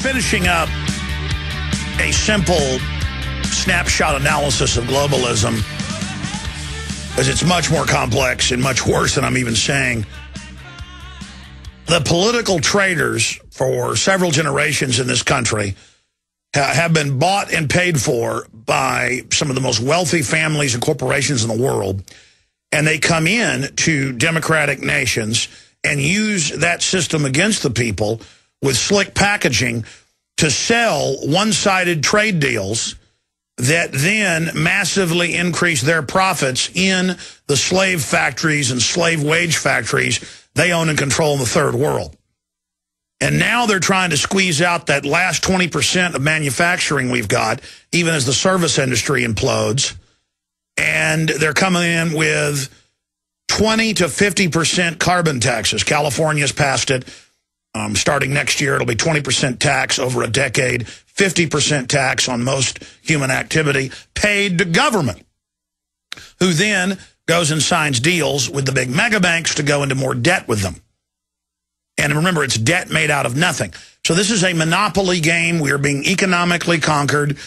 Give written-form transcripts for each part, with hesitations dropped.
finishing up a simple snapshot analysis of globalism, because it's much more complex and much worse than I'm even saying. The political traitors for several generations in this country have been bought and paid for by some of the most wealthy families and corporations in the world. And they come in to democratic nations and use that system against the people with slick packaging to sell one-sided trade deals that then massively increase their profits in the slave factories and slave wage factories they own and control in the third world. And now they're trying to squeeze out that last 20% of manufacturing we've got, even as the service industry implodes. And they're coming in with 20 to 50% carbon taxes. California's passed it. Starting next year, it'll be 20% tax over a decade, 50% tax on most human activity, paid to government, who then goes and signs deals with the big mega banks to go into more debt with them. And remember, it's debt made out of nothing. So this is a monopoly game. We are being economically conquered.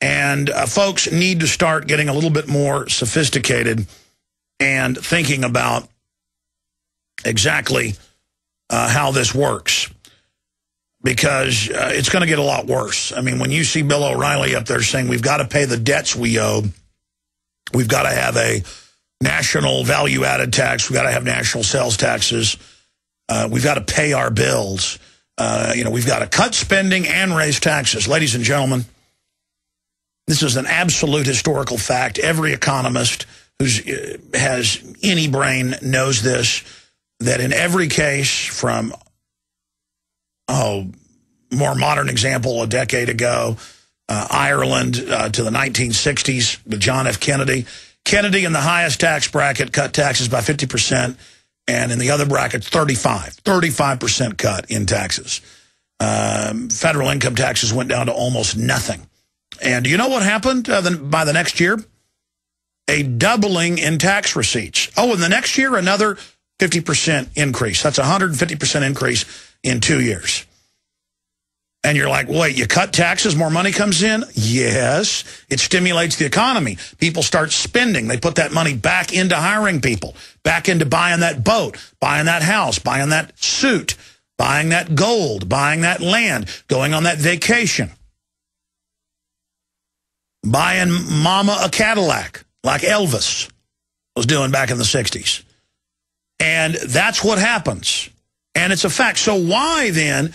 And folks need to start getting a little bit more sophisticated and thinking about exactly how this works. Because it's going to get a lot worse. I mean, when you see Bill O'Reilly up there saying we've got to pay the debts we owe, we've got to have a national value-added tax, we've got to have national sales taxes, we've got to pay our bills, we've got to cut spending and raise taxes. Ladies and gentlemen, this is an absolute historical fact. Every economist who has any brain knows this, that in every case from, more modern example, a decade ago, Ireland to the 1960s with John F. Kennedy. Kennedy in the highest tax bracket cut taxes by 50%, and in the other bracket, 35% cut in taxes. Federal income taxes went down to almost nothing. And you know what happened by the next year? A doubling in tax receipts. Oh, and the next year, another 50% increase. That's a 150% increase in 2 years. And you're like, wait, you cut taxes, more money comes in? Yes, it stimulates the economy. People start spending. They put that money back into hiring people, back into buying that boat, buying that house, buying that suit, buying that gold, buying that land, going on that vacation, buying mama a Cadillac like Elvis was doing back in the 60s. And that's what happens. And it's a fact. So why then,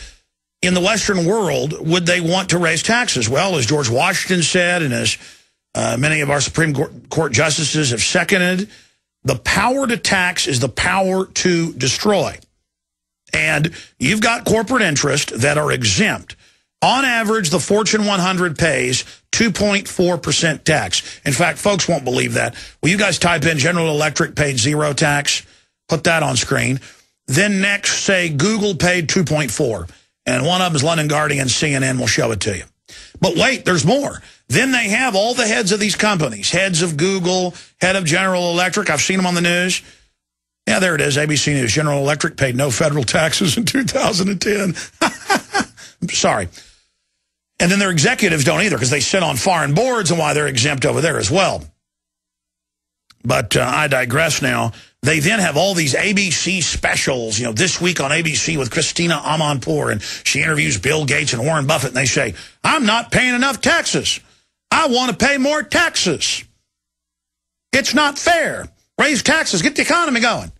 in the Western world, would they want to raise taxes? Well, as George Washington said, and as many of our Supreme Court justices have seconded, the power to tax is the power to destroy. And you've got corporate interests that are exempt. On average, the Fortune 100 pays 2.4% tax. In fact, folks won't believe that. Will you guys type in General Electric paid 0 tax? Put that on screen. Then next, say Google paid 2.4. And one of them is London Guardian, CNN will show it to you. But wait, there's more. Then they have all the heads of these companies, heads of Google, head of General Electric. I've seen them on the news. Yeah, there it is, ABC News. General Electric paid no federal taxes in 2010. Sorry. And then their executives don't either, because they sit on foreign boards, and why they're exempt over there as well. But I digress now. They then have all these ABC specials, this week on ABC with Christina Amanpour, and she interviews Bill Gates and Warren Buffett, and they say, I'm not paying enough taxes. I want to pay more taxes. It's not fair. Raise taxes. Get the economy going.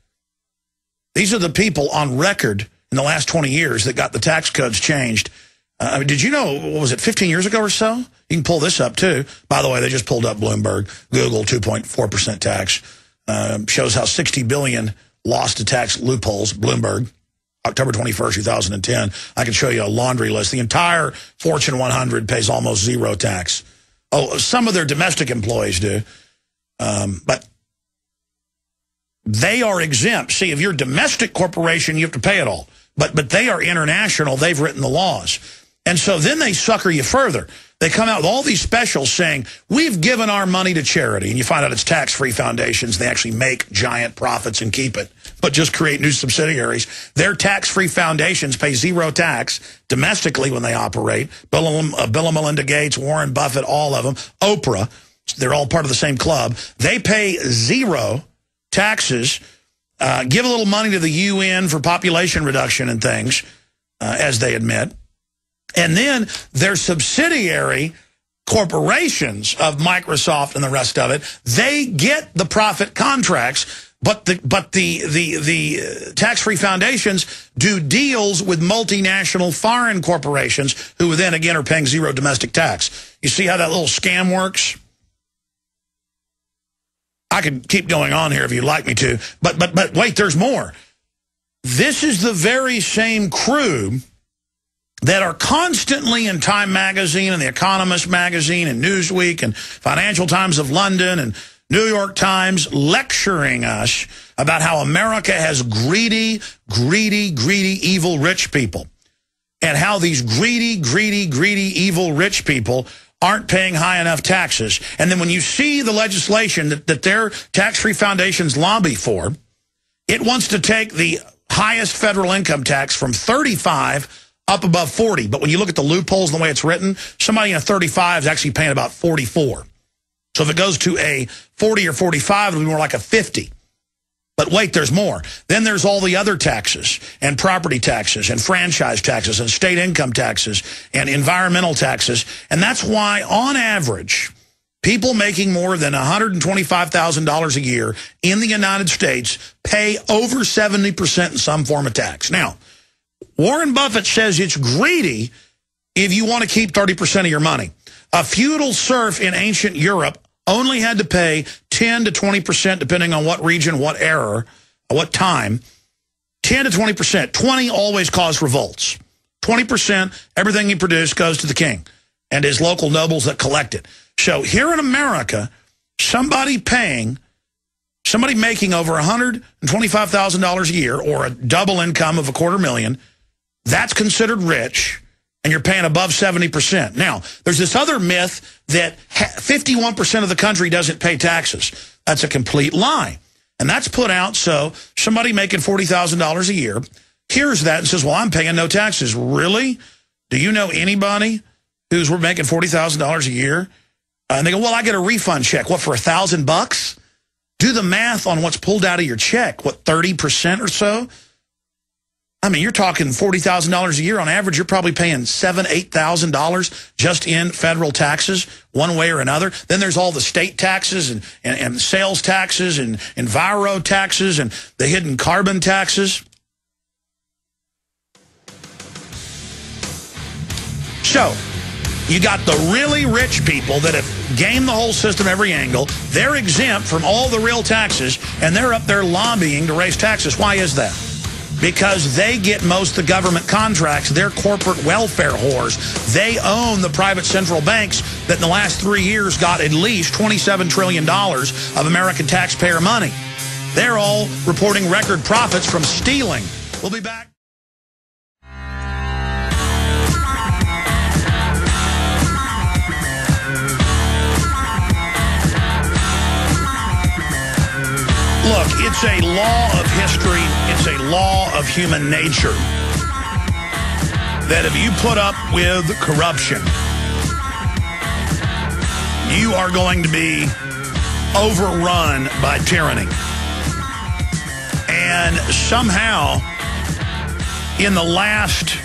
These are the people on record in the last 20 years that got the tax codes changed. Did you know, what was it, 15 years ago or so? You can pull this up, too. By the way, they just pulled up Bloomberg. Google, 2.4% tax. Shows how $60 billion lost to tax loopholes. Bloomberg, October 21st, 2010. I can show you a laundry list. The entire Fortune 100 pays almost 0 tax. Oh, some of their domestic employees do. But they are exempt. See, if you're a domestic corporation, you have to pay it all. But they are international. They've written the laws. And so then they sucker you further. They come out with all these specials saying, we've given our money to charity. And you find out it's tax-free foundations. They actually make giant profits and keep it, but just create new subsidiaries. Their tax-free foundations pay zero tax domestically when they operate. Bill and Melinda Gates, Warren Buffett, all of them, Oprah, they're all part of the same club. They pay zero taxes, give a little money to the UN for population reduction and things, as they admit. And then their subsidiary corporations of Microsoft and the rest of it, they get the profit contracts, but the tax-free foundations do deals with multinational foreign corporations who then again are paying zero domestic tax. You see how that little scam works? I could keep going on here if you'd like me to, but wait, there's more. This is the very same crew that are constantly in Time magazine and The Economist magazine and Newsweek and Financial Times of London and New York Times lecturing us about how America has greedy, evil rich people, and how these greedy, evil rich people aren't paying high enough taxes. And then when you see the legislation that their tax-free foundations lobby for, it wants to take the highest federal income tax from 35 up above 40. But when you look at the loopholes and the way it's written, somebody in a 35 is actually paying about 44. So if it goes to a 40 or 45, it'll be more like a 50. But wait, there's more. Then there's all the other taxes and property taxes and franchise taxes and state income taxes and environmental taxes. And that's why, on average, people making more than $125,000 a year in the United States pay over 70% in some form of tax. Now, Warren Buffett says it's greedy if you want to keep 30% of your money. A feudal serf in ancient Europe only had to pay 10 to 20%, depending on what region, what era, what time. 10 to 20%. 20 always caused revolts. 20%, everything he produced goes to the king and his local nobles that collect it. So here in America, somebody making over $125,000 a year, or a double income of $250,000, that's considered rich, and you're paying above 70%. Now, there's this other myth that 51% of the country doesn't pay taxes. That's a complete lie. And that's put out so somebody making $40,000 a year hears that and says, well, I'm paying no taxes. Really? Do you know anybody who's making $40,000 a year? And they go, well, I get a refund check. What, for $1,000? Do the math on what's pulled out of your check. What, 30% or so? I mean, you're talking $40,000 a year. On average, you're probably paying $7,000, $8,000 just in federal taxes, one way or another. Then there's all the state taxes and sales taxes and enviro taxes and the hidden carbon taxes. So, you got the really rich people that have gamed the whole system every angle. They're exempt from all the real taxes, and they're up there lobbying to raise taxes. Why is that? Because they get most of the government contracts. They're corporate welfare whores. They own the private central banks that in the last 3 years got at least $27 trillion of American taxpayer money. They're all reporting record profits from stealing. We'll be back. Look, it's a law of history, it's a law of human nature that if you put up with corruption, you are going to be overrun by tyranny. And somehow, in the last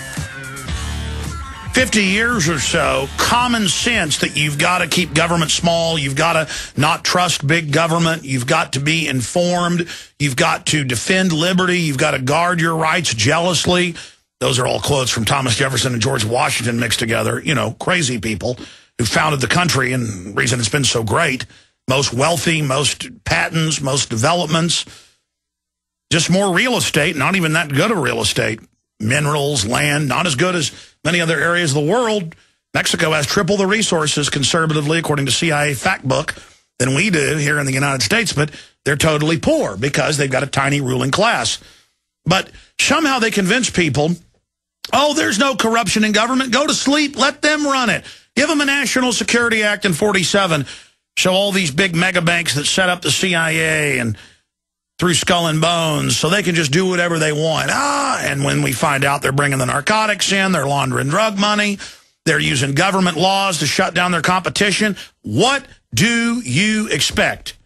50 years or so, common sense that you've got to keep government small, you've got to not trust big government, you've got to be informed, you've got to defend liberty, you've got to guard your rights jealously. Those are all quotes from Thomas Jefferson and George Washington mixed together. You know, crazy people who founded the country, and the reason it's been so great. Most wealthy, most patents, most developments, just more real estate, not even that good of real estate. Minerals, land, not as good as many other areas of the world. Mexico has triple the resources conservatively, according to CIA fact book, than we do here in the United States, but they're totally poor because they've got a tiny ruling class. But somehow they convince people, oh, there's no corruption in government. Go to sleep. Let them run it. Give them a National Security Act in 47. So all these big mega banks that set up the CIA and through Skull and Bones so they can just do whatever they want. And when we find out they're bringing the narcotics in, they're laundering drug money, they're using government laws to shut down their competition, what do you expect?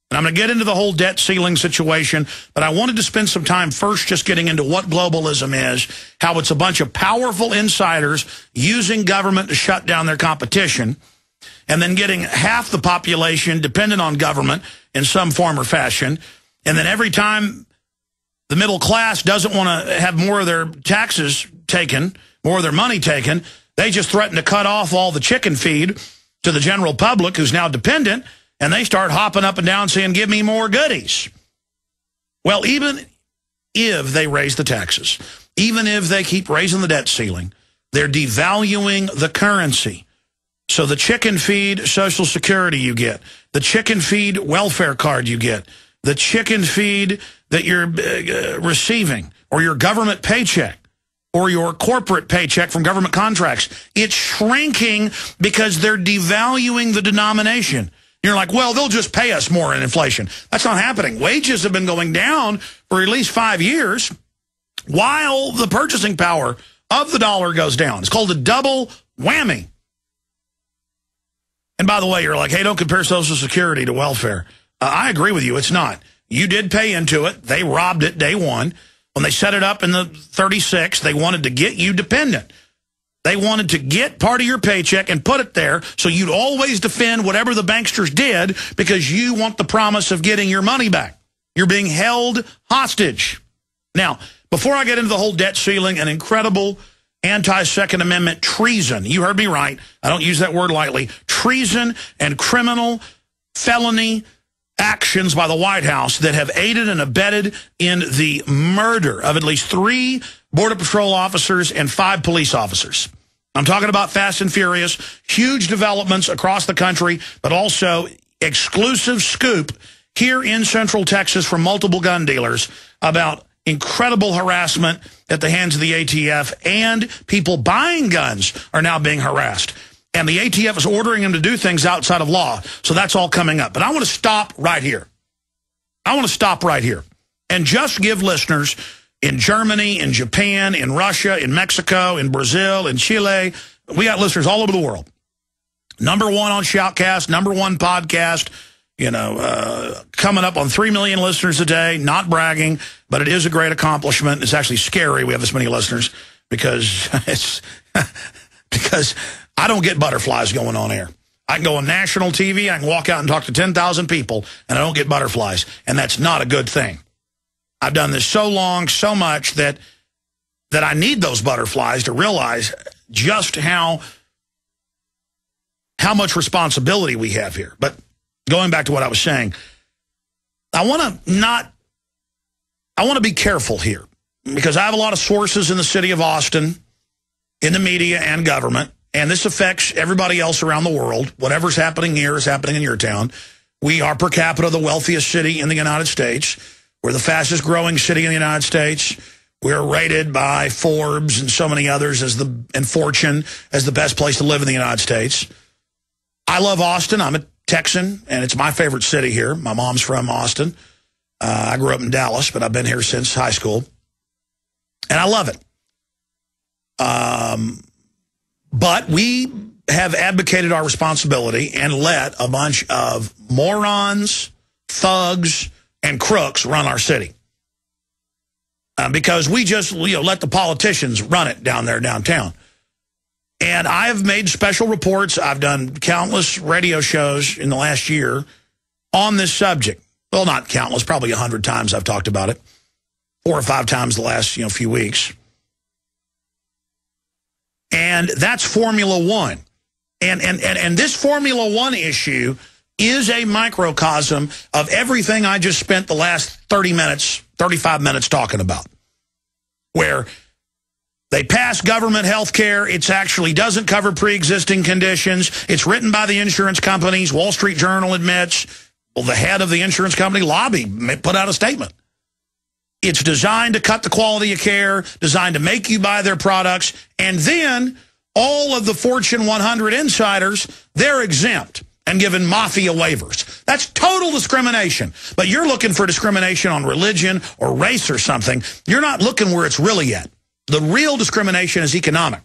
And I'm going to get into the whole debt ceiling situation, but I wanted to spend some time first just getting into what globalism is, how it's a bunch of powerful insiders using government to shut down their competition, and then getting half the population dependent on government in some form or fashion. And then every time the middle class doesn't want to have more of their taxes taken, more of their money taken, they just threaten to cut off all the chicken feed to the general public who's now dependent, and they start hopping up and down saying, give me more goodies. Well, even if they raise the taxes, even if they keep raising the debt ceiling, they're devaluing the currency. So the chicken feed Social Security you get, the chicken feed welfare card you get, the chicken feed that you're receiving, or your government paycheck, or your corporate paycheck from government contracts, it's shrinking because they're devaluing the denomination. You're like, well, they'll just pay us more in inflation. That's not happening. Wages have been going down for at least 5 years while the purchasing power of the dollar goes down. It's called a double whammy. And by the way, you're like, hey, don't compare Social Security to welfare. I agree with you. It's not. You did pay into it. They robbed it day one. When they set it up in the 36, they wanted to get you dependent. They wanted to get part of your paycheck and put it there so you'd always defend whatever the banksters did because you want the promise of getting your money back. You're being held hostage. Now, before I get into the whole debt ceiling and incredible anti-Second Amendment treason, you heard me right, I don't use that word lightly, treason and criminal felony actions by the White House that have aided and abetted in the murder of at least 3 Border Patrol officers and 5 police officers. I'm talking about Fast and Furious, huge developments across the country, but also exclusive scoop here in Central Texas from multiple gun dealers about incredible harassment at the hands of the ATF, and people buying guns are now being harassed. And the ATF is ordering them to do things outside of law. So that's all coming up. But I want to stop right here. I want to stop right here and just give listeners in Germany, in Japan, in Russia, in Mexico, in Brazil, in Chile, we got listeners all over the world. #1 on Shoutcast, #1 podcast, you know, coming up on 3 million listeners a day, not bragging, but it is a great accomplishment. It's actually scary we have this many listeners because because I don't get butterflies going on air. I can go on national TV, I can walk out and talk to 10,000 people, and I don't get butterflies, and that's not a good thing. I've done this so long, so much that I need those butterflies to realize just how much responsibility we have here. But going back to what I was saying, I want to be careful here because I have a lot of sources in the city of Austin, in the media and government, and this affects everybody else around the world. Whatever's happening here is happening in your town. We are per capita the wealthiest city in the United States. We're the fastest growing city in the United States. We're rated by Forbes and so many others and Fortune as the best place to live in the United States. I love Austin. I'm a Texan, and it's my favorite city here. My mom's from Austin. I grew up in Dallas, but I've been here since high school. And I love it. But we have abdicated our responsibility and let a bunch of morons, thugs, and crooks run our city. Because we just let the politicians run it down there downtown. And I have made special reports. I've done countless radio shows in the last year on this subject. Well, not countless, probably 100 times I've talked about it. 4 or 5 times the last few weeks. And that's Formula One. And this Formula One issue is a microcosm of everything I just spent the last 30 minutes, 35 minutes talking about. Where they pass government health care. It actually doesn't cover pre-existing conditions. It's written by the insurance companies. Wall Street Journal admits, well, the head of the insurance company lobby put out a statement. It's designed to cut the quality of care, designed to make you buy their products, and then all of the Fortune 100 insiders, they're exempt and given mafia waivers. That's total discrimination. But you're looking for discrimination on religion or race or something. You're not looking where it's really at. The real discrimination is economic.